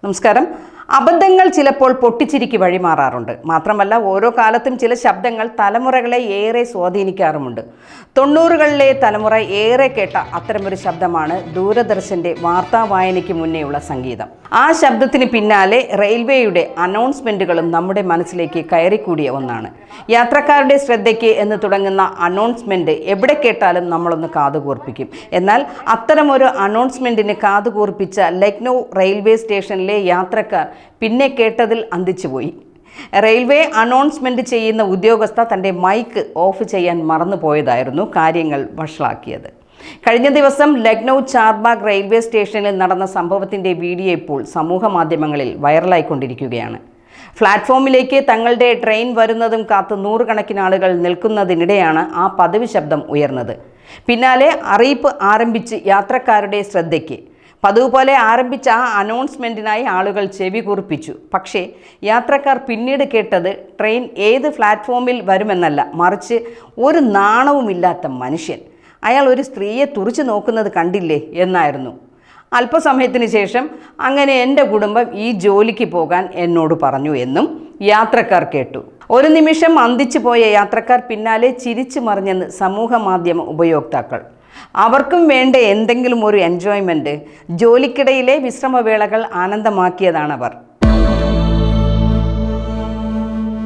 നമസ്കാരം. അബദ്ധങ്ങൾ ചിലപ്പോൾ പൊട്ടിച്ചിരിക്ക് വഴിമാറാറുണ്ട്. മാത്രമല്ല, ഓരോ കാലത്തും ചില ശബ്ദങ്ങൾ തലമുറകളെ ഏറെ സ്വാധീനിക്കാറുമുണ്ട്. 90കളിലെ തലമുറ ഏറെ കേട്ട അത്തരമൊരു ശബ്ദമാണ് ദൂരദർശൻ്റെ വാർത്താ വായനയ്ക്ക് മുന്നേയുള്ള സംഗീതം. ആ ശബ്ദത്തിന് പിന്നാലെ റെയിൽവേയുടെ അനൗൺസ്മെൻറ്റുകളും നമ്മുടെ മനസ്സിലേക്ക് കയറിക്കൂടിയ ഒന്നാണ്. യാത്രക്കാരുടെ ശ്രദ്ധയ്ക്ക് എന്ന് തുടങ്ങുന്ന അനൗൺസ്മെൻറ്റ് എവിടെ കേട്ടാലും നമ്മളൊന്ന് കാതുകൂർപ്പിക്കും. എന്നാൽ അത്തരമൊരു അനൗൺസ്മെൻറ്റിന് കാതുകൂർപ്പിച്ച ലക്നൗ റെയിൽവേ സ്റ്റേഷനിലെ യാത്രക്കാർ പിന്നെ കേട്ടതിൽ അന്തിച്ചുപോയി. റെയിൽവേ അനൗൺസ്മെൻറ്റ് ചെയ്യുന്ന ഉദ്യോഗസ്ഥ തൻ്റെ മൈക്ക് ഓഫ് ചെയ്യാൻ മറന്നുപോയതായിരുന്നു കാര്യങ്ങൾ വഷളാക്കിയത്. കഴിഞ്ഞ ദിവസം ലക്നൗ ചാർബാഗ് റെയിൽവേ സ്റ്റേഷനിൽ നടന്ന സംഭവത്തിൻ്റെ വീഡിയോ ഇപ്പോൾ സമൂഹ മാധ്യമങ്ങളിൽ വൈറലായിക്കൊണ്ടിരിക്കുകയാണ്. പ്ലാറ്റ്ഫോമിലേക്ക് തങ്ങളുടെ ട്രെയിൻ വരുന്നതും കാത്ത് നൂറുകണക്കിന് ആളുകൾ നിൽക്കുന്നതിനിടെയാണ് ആ പതിവ് ശബ്ദം ഉയർന്നത്. പിന്നാലെ അറിയിപ്പ് ആരംഭിച്ച് യാത്രക്കാരുടെ ശ്രദ്ധയ്ക്ക് പതിവ് പോലെ ആരംഭിച്ച ആ അനൗൺസ്മെൻറ്റിനായി ആളുകൾ ചെവി കുറിപ്പിച്ചു. പക്ഷേ യാത്രക്കാർ പിന്നീട് കേട്ടത് ട്രെയിൻ ഏത് പ്ലാറ്റ്ഫോമിൽ വരുമെന്നല്ല, മറിച്ച് ഒരു നാണവുമില്ലാത്ത മനുഷ്യൻ, അയാൾ ഒരു സ്ത്രീയെ തുറിച്ചു നോക്കുന്നത് കണ്ടില്ലേ എന്നായിരുന്നു. അല്പസമയത്തിന് ശേഷം അങ്ങനെ എൻ്റെ കുടുംബം ഈ ജോലിക്ക് പോകാൻ എന്നോട് പറഞ്ഞു എന്നും യാത്രക്കാർ കേട്ടു. ഒരു നിമിഷം അന്തിച്ചു പോയ യാത്രക്കാർ പിന്നാലെ ചിരിച്ചു മറിഞ്ഞെന്ന് സമൂഹ മാധ്യമ ഉപയോക്താക്കൾ. അവർക്കും വേണ്ട എന്തെങ്കിലും ഒരു എൻജോയ്മെൻറ്റ്. ജോലിക്കിടയിലെ വിശ്രമവേളകൾ ആനന്ദമാക്കിയതാണവർ.